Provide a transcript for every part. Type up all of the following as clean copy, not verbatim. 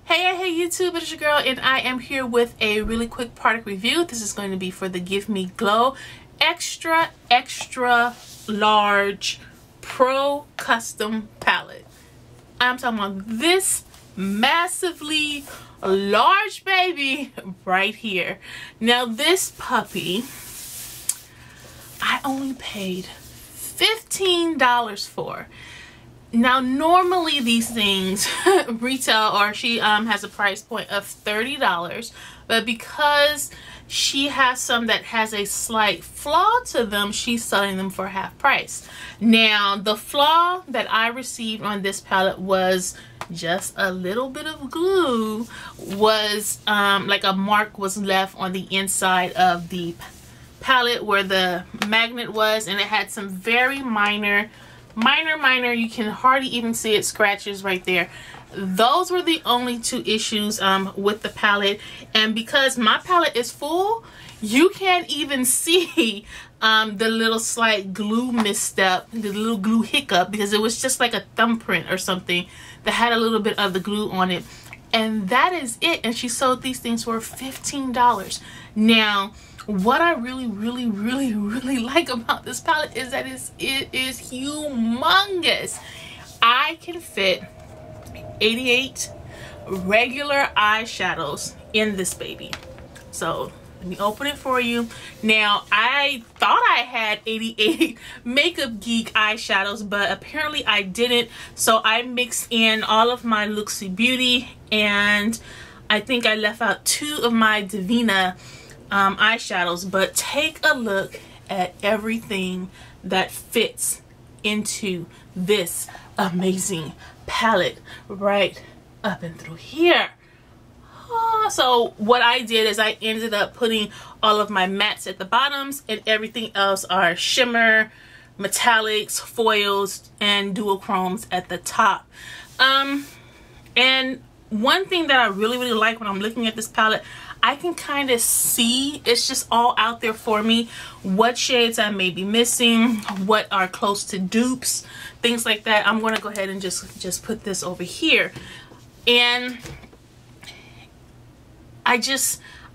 Hey YouTube, it's your girl and I am here with a really quick product review. This is going to be for the Give Me Glow extra large pro custom palette. I'm talking about this massively large baby right here. Now this puppy I only paid $15 for. Now normally these things retail, or she has a price point of $30, but because she has some that has a slight flaw to them, she's selling them for half price. Now the flaw that I received on this palette was just a little bit of glue, was like a mark was left on the inside of the palette where the magnet was, and it had some very minor, you can hardly even see it, scratches right there. Those were the only two issues with the palette, and because my palette is full, you can't even see the little slight glue misstep, the little glue hiccup, because it was just like a thumbprint or something that had a little bit of the glue on it, and that is it. And she sold these things for $15. Now what I really like about this palette is that it is humongous. I can fit 88 regular eyeshadows in this baby. So let me open it for you. Now I thought I had 88 Makeup Geek eyeshadows, but apparently I didn't. So I mixed in all of my Luxie Beauty, and I think I left out 2 of my Divina eyeshadows. But take a look at everything that fits into this amazing palette right up and through here. So what I did is I ended up putting all of my mattes at the bottoms, and everything else are shimmer, metallics, foils, and duochromes at the top. And one thing that I really like when I'm looking at this palette, I can kind of see, it's just all out there for me, what shades I may be missing, what are close to dupes, things like that. I'm going to go ahead and just put this over here, and I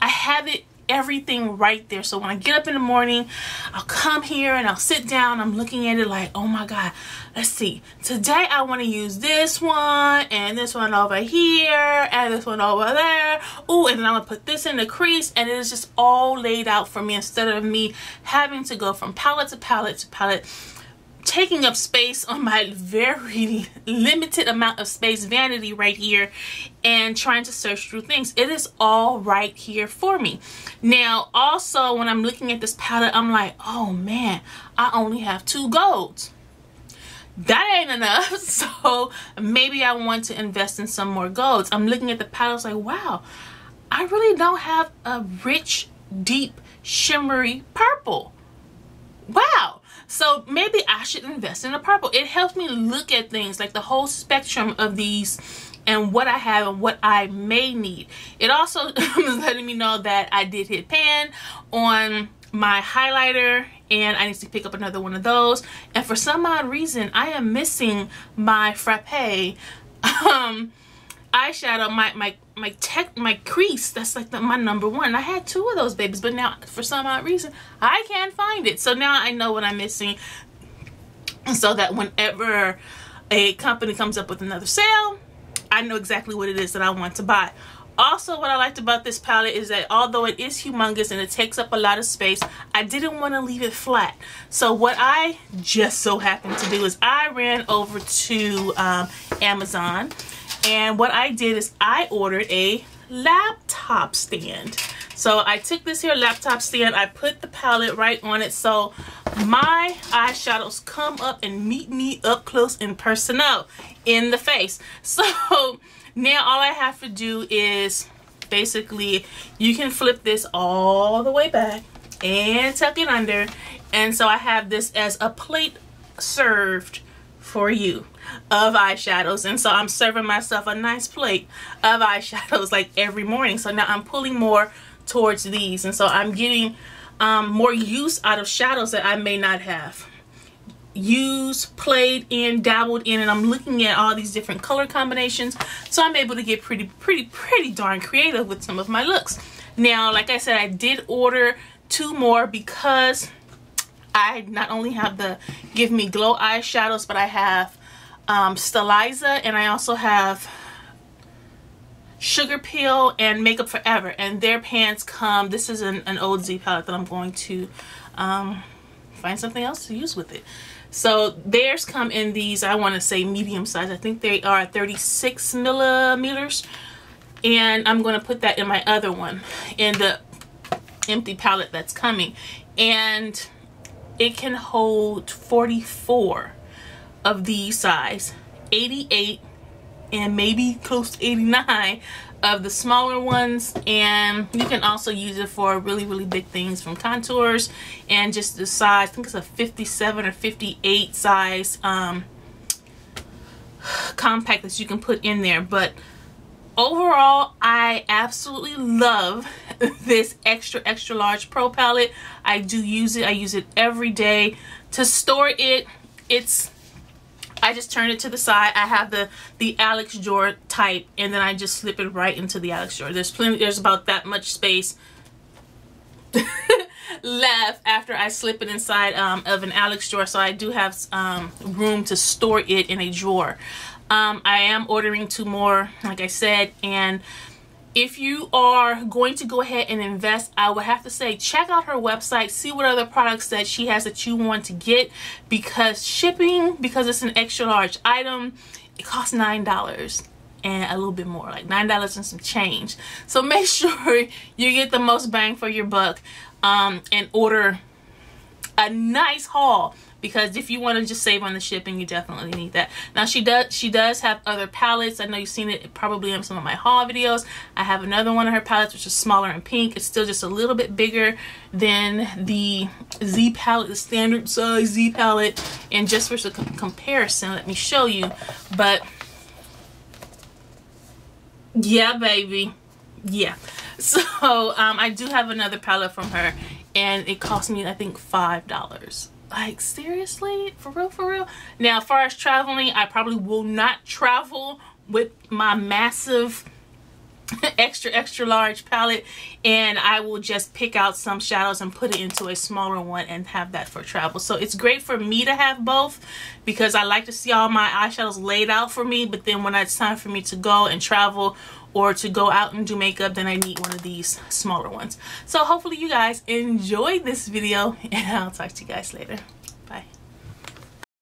have it, everything right there. So when I get up in the morning, I'll come here and I'll sit down, I'm looking at it like, oh my god, let's see, today I want to use this one and this one over here and this one over there. Oh, and then I'm gonna put this in the crease, and it is just all laid out for me, instead of me having to go from palette to palette to palette, taking up space on my very limited amount of space vanity right here, and trying to search through things. It is all right here for me. Now also when I'm looking at this palette, I'm like, oh man, I only have 2 golds. That ain't enough. So maybe I want to invest in some more golds. I'm looking at the palette, like, wow, I really don't have a rich, deep, shimmery purple. Wow. So maybe I should invest in a purple. It helps me look at things, like the whole spectrum of these and what I have and what I may need. It also is letting me know that I did hit pan on my highlighter, and I need to pick up another one of those. And for some odd reason, I am missing my Frappe eyeshadow, my crease. That's like my number 1. I had 2 of those babies, but now for some odd reason I can't find it. So now I know what I'm missing, so that whenever a company comes up with another sale, I know exactly what it is that I want to buy. Also, what I liked about this palette is that although it is humongous and it takes up a lot of space, I didn't want to leave it flat. So what I just so happened to do is I ran over to Amazon, and what I did is I ordered a laptop stand. So I took this here laptop stand, I put the palette right on it, so my eyeshadows come up and meet me up close and personal in the face. So now all I have to do is basically, you can flip this all the way back and tuck it under, and so I have this as a plate served for you of eyeshadows. And so I'm serving myself a nice plate of eyeshadows like every morning. So now I'm pulling more towards these, and so I'm getting more use out of shadows that I may not have. used, played in, dabbled in, and I'm looking at all these different color combinations, so I'm able to get pretty darn creative with some of my looks. Now, like I said, I did order 2 more because I not only have the Give Me Glow eyeshadows, but I have Styliza, and I also have Sugar Pill and Makeup Forever, and their pans come, this is an old Z palette that I'm going to find something else to use with it. So theirs come in these, I want to say medium size. I think they are 36 millimeters, and I'm going to put that in my other one, in the empty palette that's coming, and it can hold 44 of these size, 88 and maybe close to 89 of the smaller ones. And you can also use it for really big things, from contours and just the size. I think it's a 57 or 58 size compact that you can put in there. But overall, I absolutely love this extra large pro palette. I do use it. I use it every day. To store it, I just turn it to the side. I have the Alex drawer type, and then I just slip it right into the Alex drawer. There's about that much space left after I slip it inside of an Alex drawer, so I do have room to store it in a drawer. I am ordering 2 more, like I said, and if you are going to go ahead and invest, I would have to say check out her website, see what other products that she has that you want to get, because shipping, because it's an extra large item, it costs $9 and a little bit more, like $9 and some change. So make sure you get the most bang for your buck and order a nice haul, because if you want to just save on the shipping, you definitely need that. Now she does have other palettes. I know you've seen it probably in some of my haul videos. I have another one of her palettes which is smaller and pink. It's still just a little bit bigger than the Z palette, the standard size Z palette. And just for some comparison, let me show you. But yeah, baby, yeah. So I do have another palette from her, and it cost me, I think, $5. Like, seriously? For real? Now, as far as traveling, I probably will not travel with my massive extra large palette, and I will just pick out some shadows and put it into a smaller one and have that for travel. So it's great for me to have both, because I like to see all my eyeshadows laid out for me, but then when it's time for me to go and travel or to go out and do makeup, then I need one of these smaller ones. So hopefully you guys enjoyed this video, and I'll talk to you guys later.